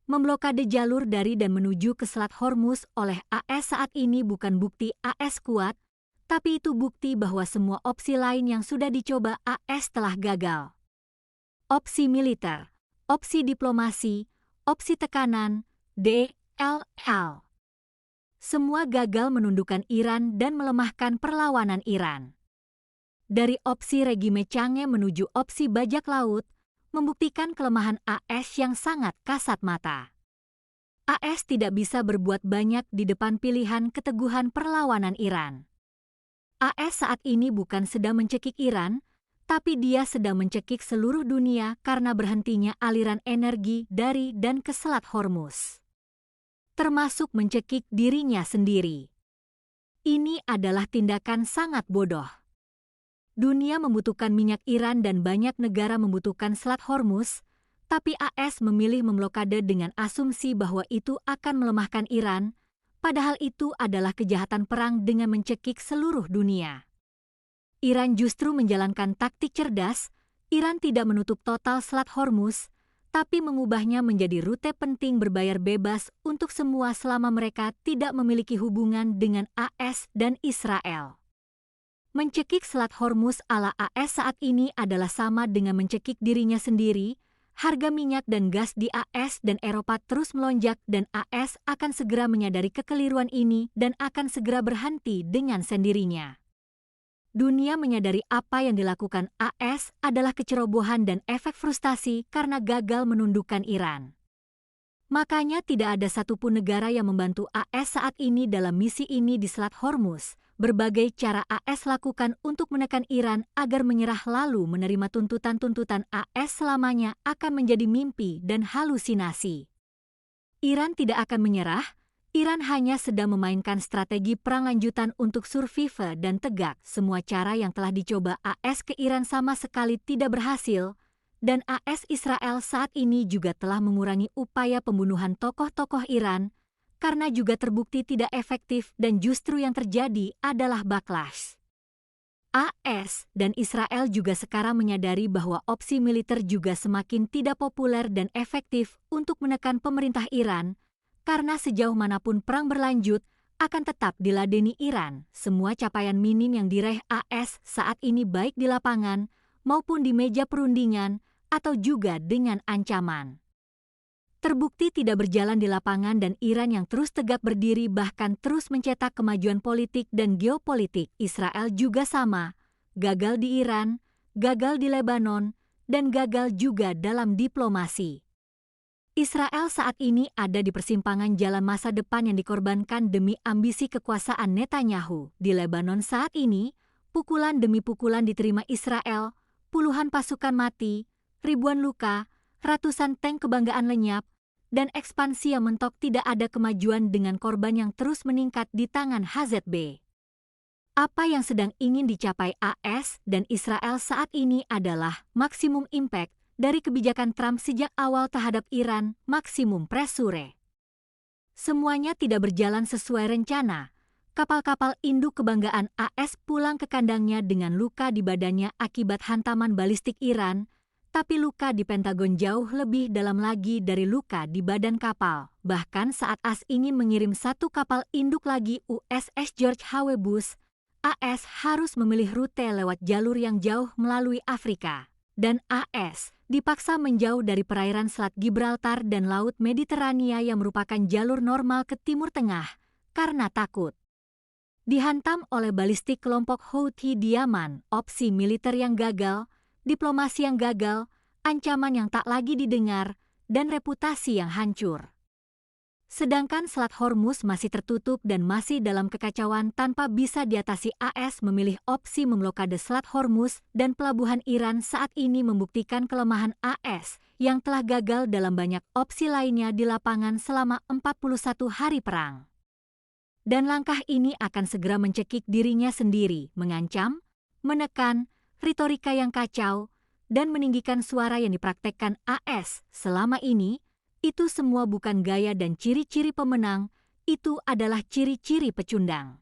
Memblokade jalur dari dan menuju ke Selat Hormuz oleh AS saat ini bukan bukti AS kuat, tapi itu bukti bahwa semua opsi lain yang sudah dicoba AS telah gagal. Opsi militer, opsi diplomasi, opsi tekanan, DLL. Semua gagal menundukkan Iran dan melemahkan perlawanan Iran. Dari opsi regime Canggih menuju opsi bajak laut, membuktikan kelemahan AS yang sangat kasat mata. AS tidak bisa berbuat banyak di depan pilihan keteguhan perlawanan Iran. AS saat ini bukan sedang mencekik Iran, tapi dia sedang mencekik seluruh dunia karena berhentinya aliran energi dari dan ke Selat Hormuz. Termasuk mencekik dirinya sendiri. Ini adalah tindakan sangat bodoh. Dunia membutuhkan minyak Iran dan banyak negara membutuhkan Selat Hormuz, tapi AS memilih memblokade dengan asumsi bahwa itu akan melemahkan Iran, padahal itu adalah kejahatan perang dengan mencekik seluruh dunia. Iran justru menjalankan taktik cerdas. Iran tidak menutup total Selat Hormuz, tapi mengubahnya menjadi rute penting berbayar bebas untuk semua selama mereka tidak memiliki hubungan dengan AS dan Israel. Mencekik Selat Hormuz ala AS saat ini adalah sama dengan mencekik dirinya sendiri. Harga minyak dan gas di AS dan Eropa terus melonjak dan AS akan segera menyadari kekeliruan ini dan akan segera berhenti dengan sendirinya. Dunia menyadari apa yang dilakukan AS adalah kecerobohan dan efek frustasi karena gagal menundukkan Iran. Makanya tidak ada satupun negara yang membantu AS saat ini dalam misi ini di Selat Hormuz. Berbagai cara AS lakukan untuk menekan Iran agar menyerah lalu menerima tuntutan-tuntutan AS selamanya akan menjadi mimpi dan halusinasi. Iran tidak akan menyerah, Iran hanya sedang memainkan strategi perang lanjutan untuk survive dan tegak. Semua cara yang telah dicoba AS ke Iran sama sekali tidak berhasil, dan AS Israel saat ini juga telah mengurangi upaya pembunuhan tokoh-tokoh Iran, karena juga terbukti tidak efektif dan justru yang terjadi adalah backlash. AS dan Israel juga sekarang menyadari bahwa opsi militer juga semakin tidak populer dan efektif untuk menekan pemerintah Iran, karena sejauh manapun perang berlanjut akan tetap diladeni Iran. Semua capaian minim yang diraih AS saat ini baik di lapangan maupun di meja perundingan atau juga dengan ancaman. Terbukti tidak berjalan di lapangan dan Iran yang terus tegak berdiri bahkan terus mencetak kemajuan politik dan geopolitik. Israel juga sama, gagal di Iran, gagal di Lebanon, dan gagal juga dalam diplomasi. Israel saat ini ada di persimpangan jalan masa depan yang dikorbankan demi ambisi kekuasaan Netanyahu. Di Lebanon saat ini, pukulan demi pukulan diterima Israel, puluhan pasukan mati, ribuan luka, ratusan tank kebanggaan lenyap, dan ekspansi yang mentok tidak ada kemajuan dengan korban yang terus meningkat di tangan HZB. Apa yang sedang ingin dicapai AS dan Israel saat ini adalah maksimum impact dari kebijakan Trump sejak awal terhadap Iran, maksimum pressure. Semuanya tidak berjalan sesuai rencana. Kapal-kapal induk kebanggaan AS pulang ke kandangnya dengan luka di badannya akibat hantaman balistik Iran, tapi luka di Pentagon jauh lebih dalam lagi dari luka di badan kapal. Bahkan saat AS ingin mengirim satu kapal induk lagi USS George H.W. Bush, AS harus memilih rute lewat jalur yang jauh melalui Afrika. Dan AS dipaksa menjauh dari perairan Selat Gibraltar dan Laut Mediterania yang merupakan jalur normal ke Timur Tengah karena takut dihantam oleh balistik kelompok Houthi di Yaman. Opsi militer yang gagal, diplomasi yang gagal, ancaman yang tak lagi didengar, dan reputasi yang hancur. Sedangkan Selat Hormuz masih tertutup dan masih dalam kekacauan tanpa bisa diatasi. AS memilih opsi memblokade Selat Hormuz dan pelabuhan Iran saat ini membuktikan kelemahan AS yang telah gagal dalam banyak opsi lainnya di lapangan selama 41 hari perang. Dan langkah ini akan segera mencekik dirinya sendiri, mengancam, menekan, retorika yang kacau, dan meninggikan suara yang dipraktekkan AS selama ini. Itu semua bukan gaya dan ciri-ciri pemenang, itu adalah ciri-ciri pecundang.